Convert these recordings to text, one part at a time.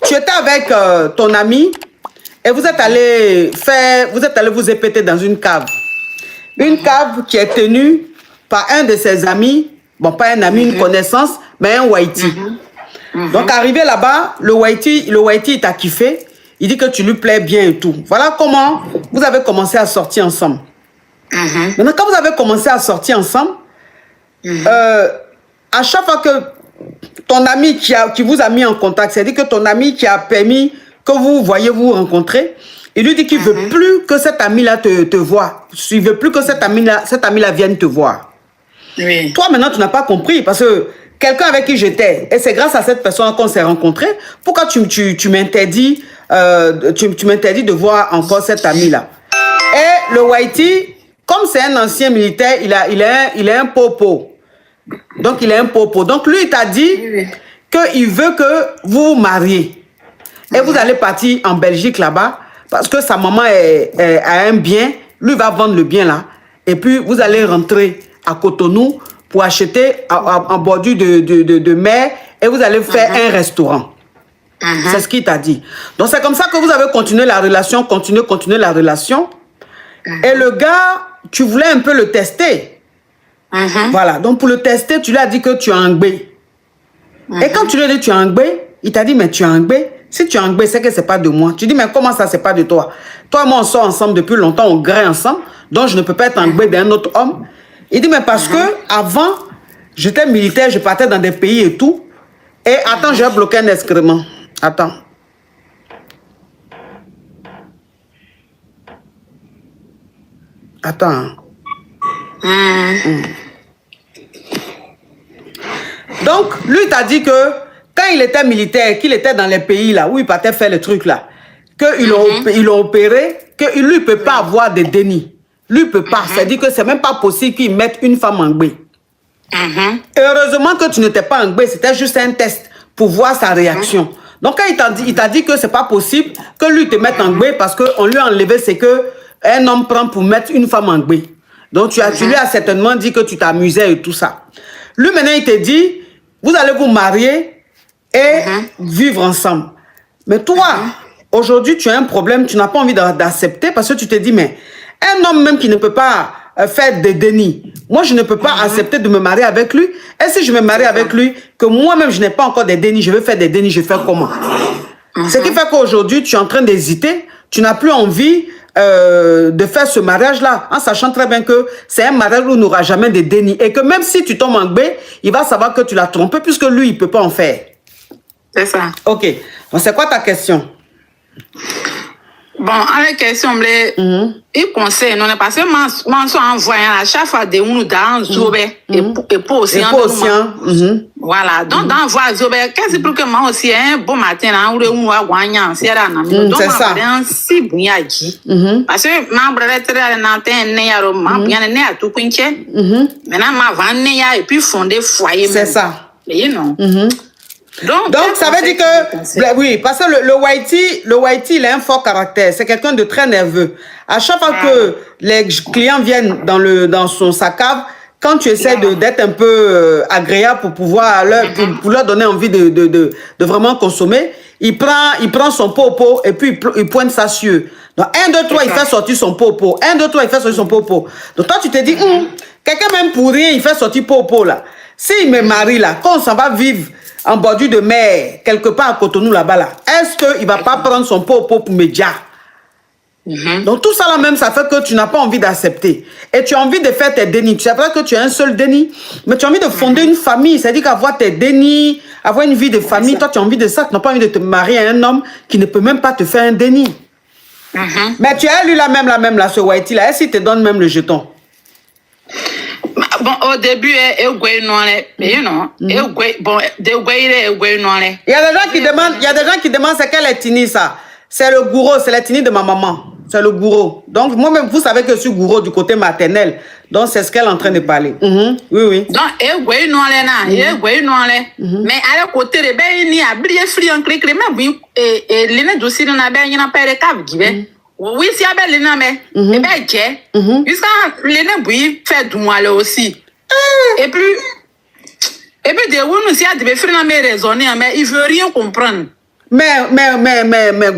tu étais avec ton ami et vous êtes allé vous épeter dans une cave. Une cave qui est tenue par un de ses amis, bon, pas un ami, une connaissance, mais un Whitey. Donc, arrivé là-bas, le Whitey, il t'a kiffé. Il dit que tu lui plais bien et tout. Voilà comment vous avez commencé à sortir ensemble. Maintenant, quand vous avez commencé à sortir ensemble, à chaque fois que ton ami qui vous a mis en contact, c'est-à-dire que ton ami qui a permis que vous voyez vous rencontrer, il lui dit qu'il ne veut plus que cet ami-là te voie. Il ne veut plus que cet ami-là vienne te voir. Oui. Toi, maintenant, tu n'as pas compris parce que quelqu'un avec qui j'étais, et c'est grâce à cette personne qu'on s'est rencontrés, pourquoi tu m'interdis de voir encore cet ami-là? Et le Whitey, comme c'est un ancien militaire, il a un popo. Donc, il est un popo. Donc, lui, il t'a dit qu'il veut que vous vous mariez. Et vous allez partir en Belgique là-bas parce que sa maman a un bien. Lui va vendre le bien là. Et puis, vous allez rentrer à Cotonou pour acheter en bordure de mer et vous allez faire un restaurant. C'est ce qu'il t'a dit. Donc, c'est comme ça que vous avez continué la relation, continué la relation. Et le gars, tu voulais un peu le tester. Voilà. Donc, pour le tester, tu lui as dit que tu as un gbé. Et quand tu lui as dit que tu as un gbé, il t'a dit, mais tu as un gbé. Si tu as un gbé, c'est que ce n'est pas de moi. Tu dis, mais comment ça, c'est pas de toi? Toi et moi, on sort ensemble depuis longtemps, on graille ensemble. Donc, je ne peux pas être un gbé d'un autre homme. Il dit, mais parce que avant, j'étais militaire, je partais dans des pays et tout. Et attends, j'ai bloqué un excrément. Attends. Attends. Donc, lui, il t'a dit que quand il était militaire, qu'il était dans les pays là, où il partait faire le truc là, qu'ils l'ont opéré, que lui, ne peut pas avoir de déni. Lui, ne peut pas. C'est-à-dire que c'est même pas possible qu'il mette une femme en gbé. Et heureusement que tu n'étais pas en gbé, c'était juste un test pour voir sa réaction. Donc, quand il t'a dit que c'est pas possible que lui te mette en gbé parce qu'on lui a enlevé ce qu'un homme prend pour mettre une femme en gbé. Donc, tu lui as certainement dit que tu t'amusais et tout ça. Lui, maintenant, il te dit, vous allez vous marier et vivre ensemble. Mais toi, aujourd'hui, tu as un problème, tu n'as pas envie d'accepter parce que tu te dis, mais un homme même qui ne peut pas faire des dénis, moi, je ne peux pas accepter de me marier avec lui. Et si je me marie avec lui, que moi-même, je n'ai pas encore des dénis, je veux faire des dénis, je vais faire comment? Ce qui fait qu'aujourd'hui, tu es en train d'hésiter, tu n'as plus envie de faire ce mariage-là, en sachant très bien que c'est un mariage où il n'aura jamais de déni. Et que même si tu tombes en gbé, il va savoir que tu l'as trompé puisque lui, il ne peut pas en faire. C'est ça. Ok. Donc, c'est quoi ta question? Bon, à la question, il conseille, non, parce que moi, je envoyé à chaque fois des nous dans Zobé et pour aussi. Voilà. Donc, dans Voix Zobé, qu'est-ce que moi aussi, un bon matin, là, où on va gagner, c'est ça. Si bien dit. Parce que ma brère était là, bien né à tout pinche. Maintenant, ma vanne, et puis fonder foyer. C'est ça. You know. Donc, ça veut dire que, oui, parce que le Whitey, il a un fort caractère. C'est quelqu'un de très nerveux. À chaque fois que les clients viennent dans sa cave, quand tu essaies d'être un peu agréable pour pouvoir pour leur donner envie de vraiment consommer, il prend son popo et puis il pointe sa cieux. Donc, 1, 2, 3, il fait sortir son popo. 1, 2, 3, il fait sortir son popo. Donc, toi, tu te dis, quelqu'un même pour rien, il fait sortir popo là. S'il me marie là, quand on s'en va vivre en bordure de mer, quelque part à Cotonou là-bas, là, est-ce qu'il ne va pas prendre son popo pour média? Donc tout ça là même, ça fait que tu n'as pas envie d'accepter. Et tu as envie de faire tes dénis. Tu sais pas que tu as un seul déni, mais tu as envie de fonder une famille. C'est-à-dire qu'avoir tes dénis, avoir une vie de famille, toi tu as envie de ça, tu n'as pas envie de te marier à un homme qui ne peut même pas te faire un déni. Mais tu as lu la même, ce Whitey là, est-ce qu'il te donne même le jeton? Bon, au début, il y a des gens qui demandent c'est quelle ethnie ça. C'est le gourou, c'est l'ethnie de ma maman. C'est le gourou. Donc, moi-même, vous savez que je suis gourou du côté maternel. Donc, c'est ce qu'elle est en train de parler. Oui, oui. Donc, mais à la côté, il y a bien fri en clé, mais et l'année d'aussi, on a bien une paire de caves. Oui, si y a bien mais et bien, jusqu'à l'année bouillie, fait du moi aussi. Et puis, des où nous y a des frères mais raisonner, mais il veut rien comprendre. Mais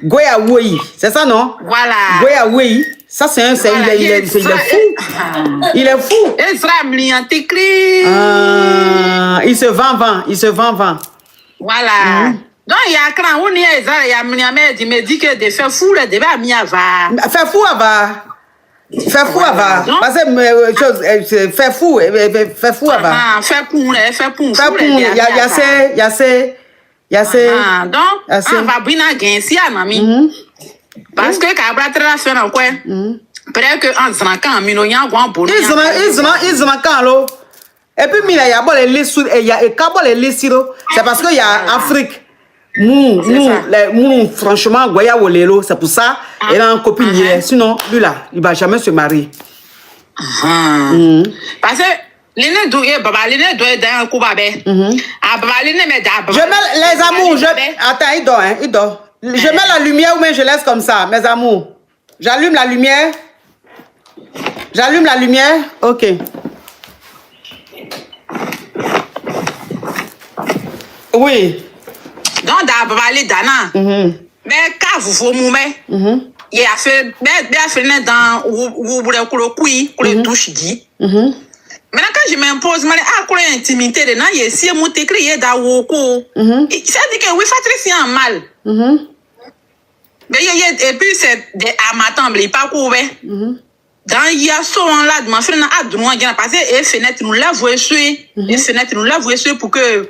Goya Wei, c'est ça, non? Voilà. Goya Wei, ça c'est un, Voilà, il est fou. Il est fou. Il se vend. Voilà. Donc, il y a quand on y est, il y a me dit que de faire fou, le débat mi ava. Faire fou ava. Faire fou ava. Parce que faire fou ava. Faire pour. Il y a ces. Donc, on va bien gagner si à mami. Parce que quand on va faire un coin, peut-être que en zrankan, minoyan, on bon. Ils zrankan lo. Et puis il y a bon les lissous et il y a quand les lissiro, c'est parce qu'il y a Afrique. Nous, franchement, Goya Wolelo, c'est pour ça, il a un copine hier. Sinon, lui là, il va jamais se marier. Parce que l'aîné doit être dans un coup babé. Je mets les amours, attends, il dort. Je mets la lumière ou même je laisse comme ça, mes amours. J'allume la lumière. Ok. Oui. Donc, d'abord, Dana. Mais quand vous vous moumez, il a fait dans où le douche dit. Maintenant, quand je m'impose, je suis intimité, il y a si mon écrit dans Woko. Ça dit que oui, Patricia a mal. Mais et puis, c'est des amateurs, il pas couvert. Dans il y a ce là de ma frère a droit de passer et fenêtre nous la voie sur et fenêtre nous la voie sur pour que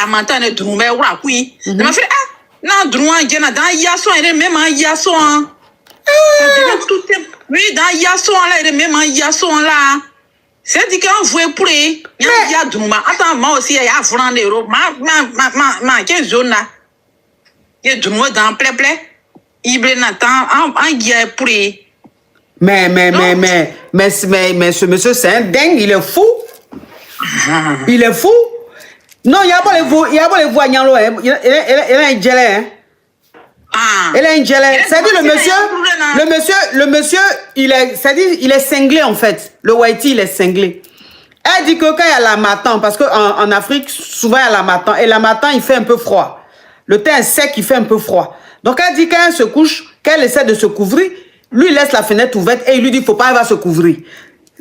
amantan ne droit mais voilà oui de ma frère non droit de dans il y a ce et même il y a ce oui dans il y a ce là et même il y a ce là c'est dit qu'on voit pour il y a droit attends moi aussi il y a franc d'euros ma quelle zone là il y a droit dans plein il blé n'attend en guerre pour mais ce monsieur, c'est un dingue, il est fou. Il est fou. Non, il y a pas les voix, il y a pas les voix, il a un gelé, il a un gelé. C'est-à-dire le monsieur, il est cinglé en fait. Le Whitey, il est cinglé. Elle dit que quand il y a la matin, parce qu'en Afrique, souvent il y a la matin, et la matin, il fait un peu froid. Le teint est sec, il fait un peu froid. Donc elle dit quand elle se couche, qu'elle essaie de se couvrir, lui, il laisse la fenêtre ouverte et il lui dit, il ne faut pas, il va se couvrir.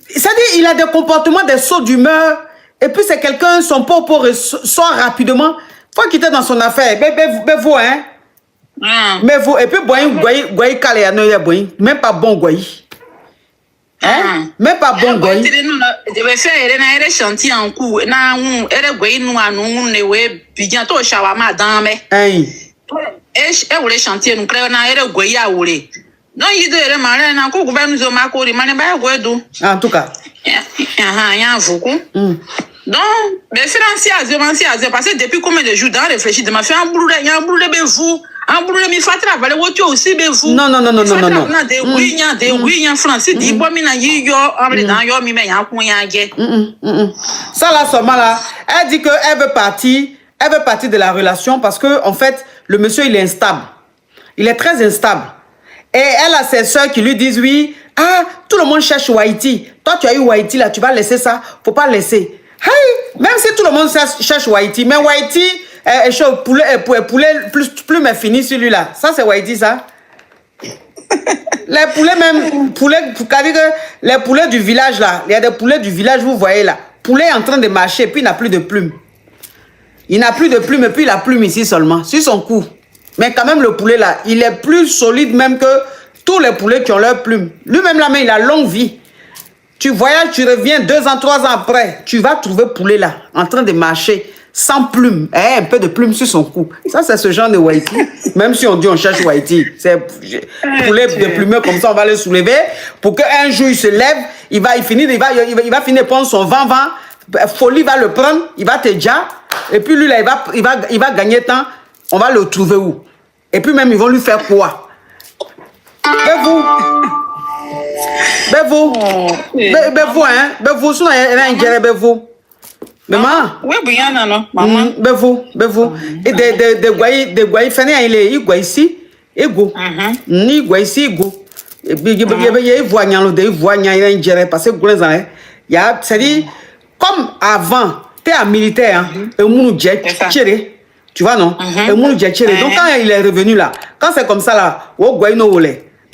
C'est-à-dire, il a des comportements, des sauts d'humeur. Et puis, c'est quelqu'un, son pauvre sort rapidement. Il faut quitter dans son affaire. Mais vous, hein? Mais vous, et puis, Goyi, Kalé, même pas bon Goyi. Hein? Même pas bon Goyi. Je vais faire un chantier en cours. Elle Goyi, nous, bientôt, Shawama, dans mes. Et le chantier, nous créons un Goyi à Oulé. Non, il doit être malin, n'a qu'au gouvernement de Macori, en tout cas. Il y a beaucoup. Donc, mais financiers, parce que depuis combien de jours, dans réfléchir, de ma fait un boulot, il y a un boulot de vous, un boulot de mi fatra, valait où tu aussi, de vous. Non. Des oui, il y a français, dit, bon, il y a mi, mais il y a un point, ça là, seulement là, elle dit qu'elle veut partir de la relation parce que, en fait, le monsieur, il est instable. Il est très instable. Et elle a ses soeurs qui lui disent, oui, tout le monde cherche Whitey. Toi, tu as eu Whitey, là, tu vas laisser ça. Faut pas laisser. Hey, même si tout le monde cherche Whitey, mais Whitey, poulet plus mais fini celui-là. Ça, c'est Whitey, ça. Les poulets, les poulets du village, là. Il y a des poulets du village, vous voyez, là. Poulet est en train de marcher, puis il n'a plus de plumes. Il n'a plus de plumes, et puis il a plume ici seulement, sur son cou. Mais quand même, le poulet là, il est plus solide même que tous les poulets qui ont leurs plumes. Lui-même là, mais il a longue vie. Tu voyages, tu reviens 2 ans, 3 ans après, tu vas trouver poulet là, en train de marcher, sans plumes, un peu de plumes sur son cou. Ça, c'est ce genre de Whitey. Même si on dit on cherche Whitey, c'est poulet de plumeux comme ça, on va le soulever pour qu'un jour il se lève, il va finir prendre son vent, folie va le prendre, il va te dire, et puis lui là, il va gagner temps. On va le trouver où? Et puis même, ils vont lui faire quoi? Vous, sinon, elle a un géré, vous. Maman? Oui, bien, non, maman. Vous. Et des guaïs, il est ici, il go. Ni guaïsi, il go. Et puis, il voit, il a un géré, parce que, c'est-à-dire, comme avant, tu es un militaire, et on nous jette, tiré. Tu vois, non? Et Mounou Djetchere. Donc, quand il est revenu là, quand c'est comme ça là, donc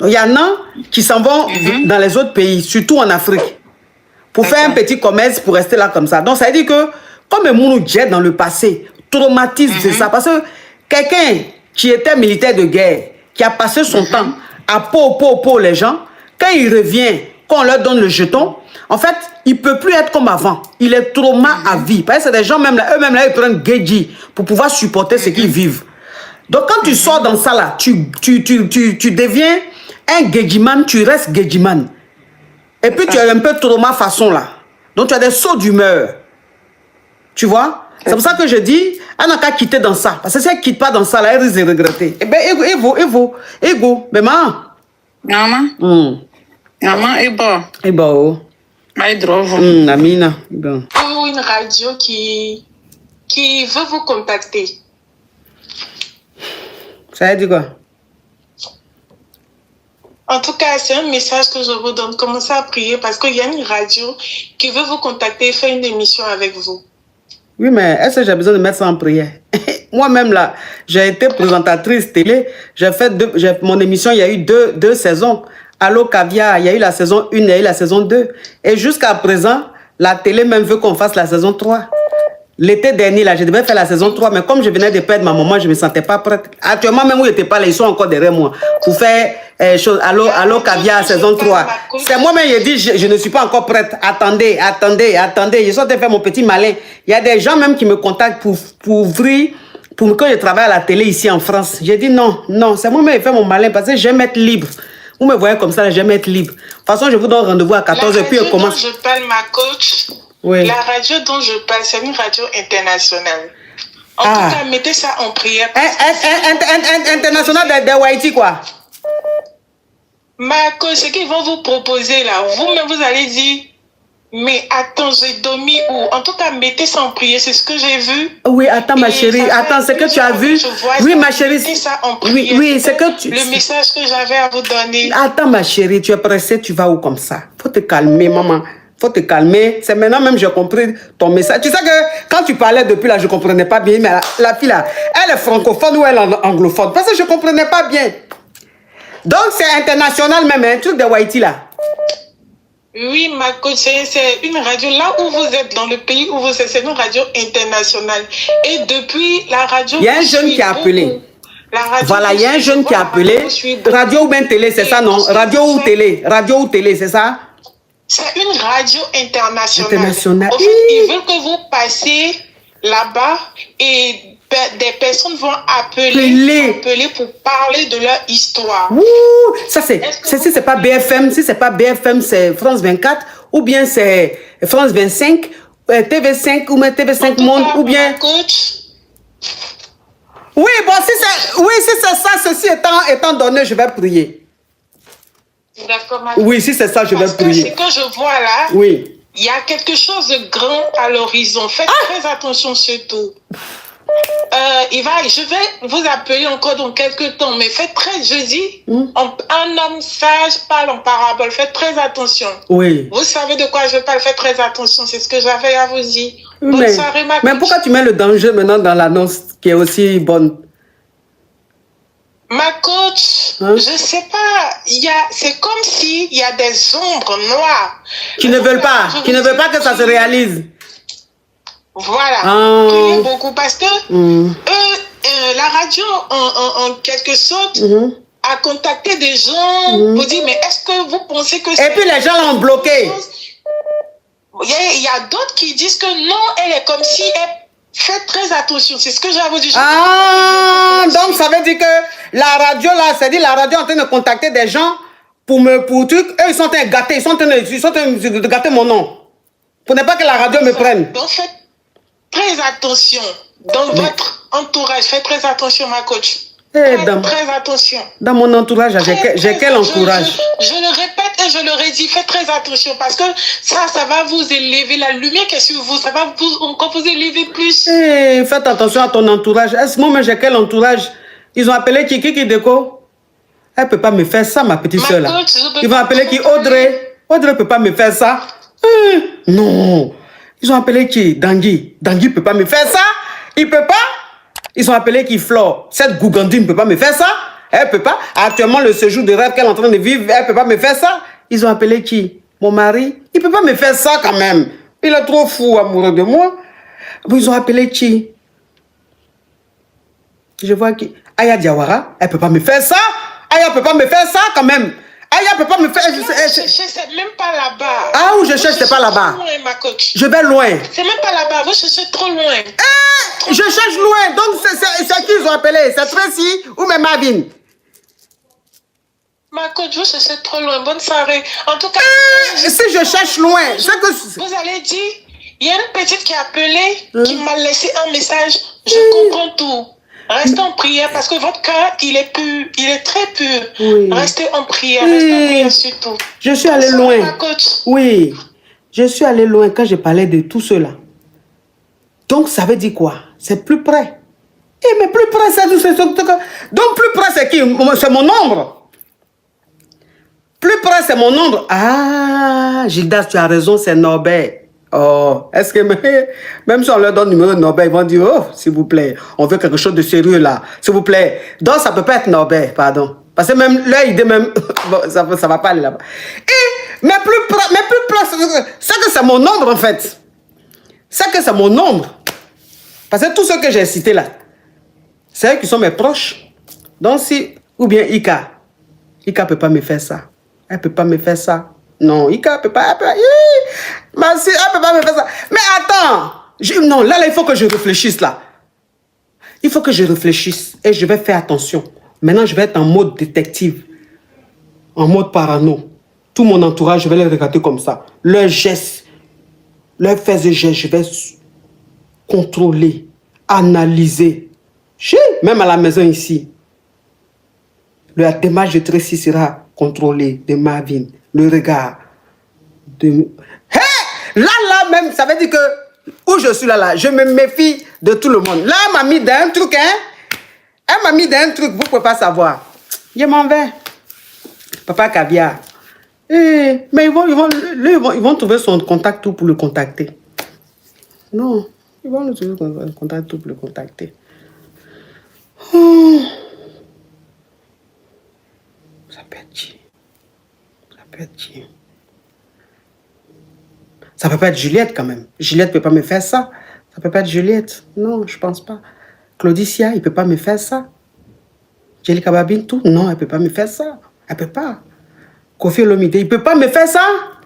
il y en a qui s'en vont dans les autres pays, surtout en Afrique, pour faire un petit commerce, pour rester là comme ça. Donc, ça veut dire que, comme Mounou Djet dans le passé, traumatise, c'est ça. Parce que quelqu'un qui était militaire de guerre, qui a passé son temps à pour les gens, quand il revient, quand on leur donne le jeton, en fait, il ne peut plus être comme avant. Il est trauma à vie. Parce que c'est des gens, même là, eux-mêmes, là, ils prennent Gedji pour pouvoir supporter ce qu'ils vivent. Donc, quand tu sors dans ça, là, tu deviens un Gedjiman, tu restes Gedjiman. Et puis, tu as un peu trauma façon, là. Donc, tu as des sauts d'humeur. Tu vois? C'est pour ça que je dis, elle n'a qu'à quitter dans ça. Parce que si elle ne quitte pas dans ça, là, elle risque de regretter. Eh bien, ego. Mais maman. Maman. Maman, ego. Amina. Bon. Ou une radio qui veut vous contacter. Ça veut dire quoi? En tout cas, c'est un message que je vous donne. Commencez à prier parce qu'il y a une radio qui veut vous contacter et faire une émission avec vous. Oui, mais est-ce que j'ai besoin de mettre ça en prière? Moi-même, là, j'ai été présentatrice télé. J'ai fait mon émission, il y a eu deux saisons. Allo Caviar, il y a eu la saison 1, il y a eu la saison 2. Et jusqu'à présent, la télé même veut qu'on fasse la saison 3. L'été dernier, là, je devais faire la saison 3, mais comme je venais de perdre ma maman, je ne me sentais pas prête. Actuellement, même où ils n'étaient pas là, ils sont encore derrière moi. Pour faire Allo Caviar, saison 3. C'est moi-même qui ai dit, je ne suis pas encore prête. Attendez. Je suis en train de faire mon petit malin. Il y a des gens même qui me contactent pour ouvrir, pour que je travaille à la télé ici en France. J'ai dit non, c'est moi-même qui fais mon malin parce que j'aime être libre. Vous me voyez comme ça, j'aime être libre. De toute façon, je vous donne rendez-vous à 14h, puis on commence. Je parle, ma coach. Oui. La radio dont je parle, c'est une radio internationale. En tout cas, mettez ça en prière. International de Haïti, quoi. Ma coach, ce qu'ils vont vous proposer là, vous-même, vous allez dire, mais attends, j'ai dormi où? En tout cas, mettez ça en prière, c'est ce que j'ai vu. Oui, attends, ma chérie, attends, c'est que tu as vu. Oui, ma chérie. Mettez ça en prière. Oui, c'est que tu. Le message que j'avais à vous donner. Attends, ma chérie, tu es pressée, tu vas où comme ça? Faut te calmer, maman. Faut te calmer. C'est maintenant même j'ai compris ton message. Tu sais que quand tu parlais depuis là, je ne comprenais pas bien. Mais la fille là, elle est francophone ou elle est anglophone? Parce que je ne comprenais pas bien. Donc c'est international même, un truc de Haïti là. Oui, ma coach, c'est une radio, là où vous êtes, dans le pays où vous êtes, c'est une radio internationale. Et depuis la radio... Il y a un jeune qui a appelé. Voilà, il y a un jeune qui a appelé. Radio ou bien télé, c'est ça, non? Radio ou télé? Radio ou télé, c'est ça? C'est une radio internationale. En fait, ils veulent que vous passiez là-bas et des personnes vont appeler pour parler de leur histoire. Ouh, ça si c'est pas BFM, si c'est pas BFM, c'est France 24 ou bien c'est France 25, TV5 ou TV5 Monde ou bien. Coach. Oui, bon, si c'est ça, ceci étant donné, je vais prier. Oui, si c'est ça, je vais prier. Parce que ce que je vois là, oui. Il y a quelque chose de grand à l'horizon. Faites très attention surtout. Je vais vous appeler encore dans quelques temps, mais faites très, je dis, un homme sage parle en parabole. Faites très attention. Oui. Vous savez de quoi je parle, faites très attention. C'est ce que j'avais à vous dire. Bonne soirée, ma coach. Mais pourquoi tu mets le danger maintenant dans l'annonce qui est aussi bonne? Ma coach, je sais pas, c'est comme s'il y a des ombres noires. Qui ne veulent pas que ça se réalise. Voilà. Priez beaucoup parce que la radio, en quelque sorte, a contacté des gens pour dire, mais est-ce que vous pensez que... Et puis les gens l'ont bloqué. Il y a d'autres qui disent que non, elle est comme si elle... Faites très attention, c'est ce que j'ai à vous dire. Donc ça veut dire que la radio là, c'est-à-dire la radio est en train de contacter des gens pour truc. Eux, ils sont en train de gâter, ils sont en train de gâter mon nom. Pour ne pas que la radio me prenne. Donc faites très attention dans votre entourage. Faites très attention, ma coach. Très attention. Dans mon entourage, j'ai quel entourage? Je le répète et je le redis, faites très attention parce que ça va vous élever. La lumière qui est sur vous, ça va encore vous élever plus. Faites attention à ton entourage. Est-ce que moi, j'ai quel entourage? Ils ont appelé Kiki Déco. Elle ne peut pas me faire ça, ma petite soeur là. Ils vont appeler qui? Audrey. Audrey ne peut pas me faire ça. Non. Ils ont appelé qui? Dangui. Dangui ne peut pas me faire ça. Il ne peut pas. Ils ont appelé qui Flore. Cette gougandine ne peut pas me faire ça. Elle ne peut pas. Actuellement, le séjour de rêve qu'elle est en train de vivre, elle ne peut pas me faire ça. Ils ont appelé qui? Mon mari. Il ne peut pas me faire ça quand même. Il est trop fou, amoureux de moi. Ils ont appelé qui? Je vois qui? Aya Diawara. Elle ne peut pas me faire ça. Aya ne peut pas me faire ça quand même. Aya ne peut pas me faire... C'est même pas là-bas. Ah, où je cherche, c'est pas là-bas. Je vais loin. C'est même pas là-bas. Vous cherchez trop loin. Je cherche loin. Donc, c'est qui ils ont appelé? C'est Tracy ou même Marvin? Ma coach, vous cherchez trop loin. Bonne soirée. En tout cas... si je cherche loin... Vous allez dire, il y a une petite qui a appelé, qui m'a laissé un message. Je comprends tout. Restez en prière parce que votre cœur, il est pur. Il est très pur. Oui. Restez en prière. Restez en prière surtout. Je suis allé loin. Ma coach. Oui. Je suis allé loin quand je parlais de tout cela. Donc, ça veut dire quoi? C'est plus près. Mais plus près, c'est... Donc, plus près, c'est qui? C'est mon ombre. Plus près, c'est mon ombre. Ah, Gildas, tu as raison, c'est Norbert. Oh, est-ce que même si on leur donne le numéro de Norbert, ils vont dire, oh, s'il vous plaît, on veut quelque chose de sérieux là. S'il vous plaît. Donc, ça peut pas être Norbert, pardon. Parce que même leur idée, même, bon, ça va pas aller là-bas. Mais plus près, c'est que c'est mon ombre en fait. C'est que c'est mon ombre. Parce que tous ceux que j'ai cités là, c'est eux qui sont mes proches. Donc, si, ou bien Ika ne peut pas me faire ça. Elle ne peut pas me faire ça. Non, Ika ne peut pas. Elle ne peut pas me faire ça. Mais attends. Non, là, il faut que je réfléchisse là. Il faut que je réfléchisse et je vais faire attention. Maintenant, je vais être en mode détective. En mode parano. Tout mon entourage, je vais les regarder comme ça. Leurs gestes, leurs faits et gestes, je vais contrôler, analyser. Même à la maison ici. La démarche de Tracy sera contrôlée de Marvin. Le regard. Là, même, ça veut dire que où je suis là, je me méfie de tout le monde. Là, elle m'a mis dans un truc, hein. Elle m'a mis dans un truc, vous ne pouvez pas savoir. Je m'en vais. Papa Caviar. Mais ils vont trouver son contact tout pour le contacter. Non, ils vont trouver son contact tout pour le contacter. Ça peut être qui? Ça peut être qui? Ça peut pas être Juliette quand même. Juliette ne peut pas me faire ça. Ça peut pas être Juliette. Non, je pense pas. Claudicia, il ne peut pas me faire ça. Jelika Babintou, non, elle ne peut pas me faire ça. Elle ne peut pas. Kofi Olomide, il ne peut pas me faire ça.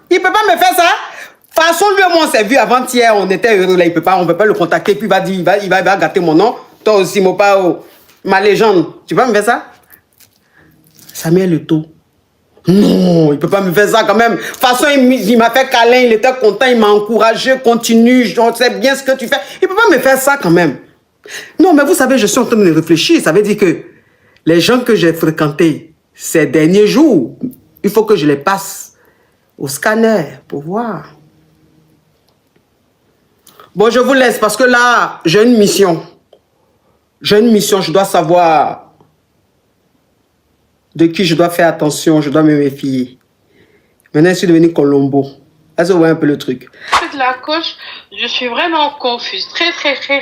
Il ne peut pas me faire ça. De toute façon, lui et moi, on s'est vu avant-hier, on était heureux là, on ne peut pas le contacter, puis il va gâter mon nom. Toi aussi, mon pao, ma légende. Tu peux pas me faire ça? Samuel Leto. Non, il ne peut pas me faire ça quand même. De toute façon, il m'a fait câlin, il était content, il m'a encouragé, continue, je sais bien ce que tu fais. Il ne peut pas me faire ça quand même. Non, mais vous savez, je suis en train de réfléchir. Ça veut dire que les gens que j'ai fréquentés ces derniers jours, il faut que je les passe au scanner pour voir. Bon, je vous laisse parce que là, j'ai une mission. J'ai une mission, je dois savoir de qui je dois faire attention, je dois me méfier. Maintenant, je suis devenu Colombo. Est-ce que vous voyez un peu le truc? De la coach, je suis vraiment confuse, très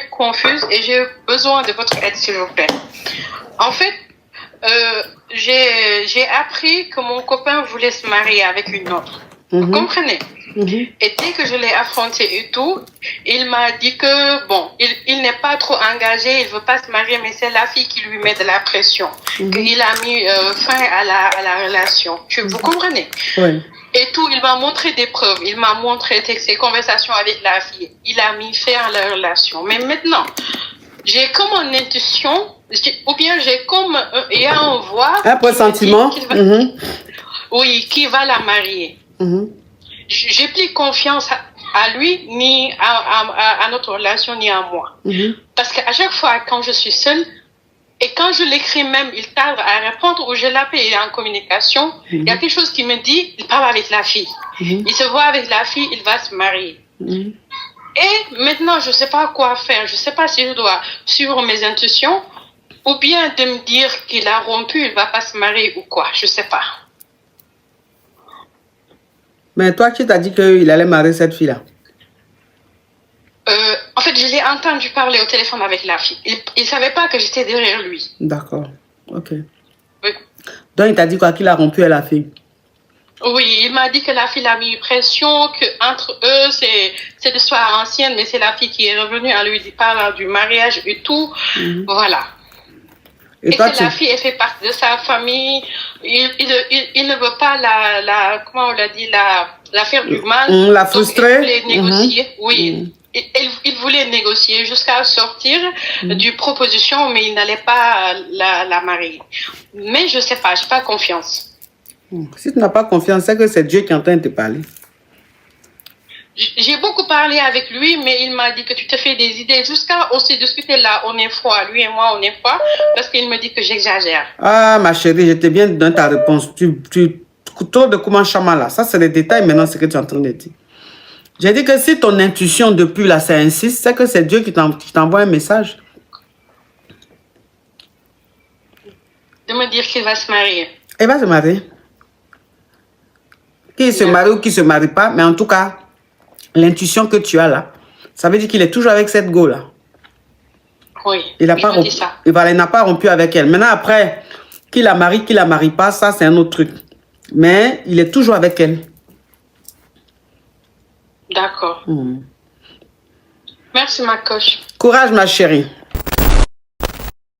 confuse et j'ai besoin de votre aide s'il vous plaît. En fait, j'ai appris que mon copain voulait se marier avec une autre. Vous comprenez? Et dès que je l'ai affronté et tout, il m'a dit que, bon, il n'est pas trop engagé, il ne veut pas se marier, mais c'est la fille qui lui met de la pression. Qu'il a mis fin à la relation. Vous comprenez? Oui. Et tout, il m'a montré des preuves, il m'a montré ses conversations avec la fille. Il a mis fin à la relation. Mais maintenant, j'ai comme une intuition, ou bien j'ai comme un voix. Un pressentiment. Oui, qui va la marier. J'ai plus confiance à lui, ni à notre relation, ni à moi. Parce qu'à chaque fois, quand je suis seule, et quand je l'écris même, il tarde à répondre, ou je l'appelle, il est en communication, il y a quelque chose qui me dit, il parle avec la fille. Il se voit avec la fille, il va se marier. Et maintenant, je ne sais pas quoi faire. Je ne sais pas si je dois suivre mes intuitions, ou bien de me dire qu'il a rompu, il ne va pas se marier, ou quoi. Je ne sais pas. Mais toi, qui t'as dit qu'il allait marier cette fille-là? En fait, je l'ai entendu parler au téléphone avec la fille. Il ne savait pas que j'étais derrière lui. D'accord. Ok. Oui. Donc, il t'a dit quoi? Qu'il a rompu à la fille? Oui, il m'a dit que la fille a mis pression, qu'entre eux, c'est l'histoire ancienne, mais c'est la fille qui est revenue en lui parlant du mariage et tout. Voilà. Et toi, que la fille, elle fait partie de sa famille. Il ne veut pas comment on l'a dit, la faire du mal. La frustrer. Donc, il voulait négocier. Oui. Il voulait négocier jusqu'à sortir du proposition, mais il n'allait pas la marier. Mais je ne sais pas, je n'ai pas confiance. Si tu n'as pas confiance, c'est que c'est Dieu qui est en train de te parler. J'ai beaucoup parlé avec lui, mais il m'a dit que tu te fais des idées. Jusqu'à aussi discuter là, on est froid. Lui et moi, on est froid, parce qu'il me dit que j'exagère. Ah, ma chérie, je t'ai bien donné ta réponse. Tu trop de comment chama là. Ça, c'est les détails maintenant, ce que tu es en train de dire. J'ai dit que si ton intuition depuis là, ça insiste, c'est que c'est Dieu qui t'envoie un message. De me dire qu'il va se marier. Il va se marier. Qu'il se marie ou qu'il ne se marie pas, mais en tout cas, l'intuition que tu as là, ça veut dire qu'il est toujours avec cette go là. Oui, il n'a pas rompu avec elle. Maintenant, après, qu'il la marie pas, ça c'est un autre truc. Mais il est toujours avec elle. D'accord. Merci ma coach. Courage ma chérie.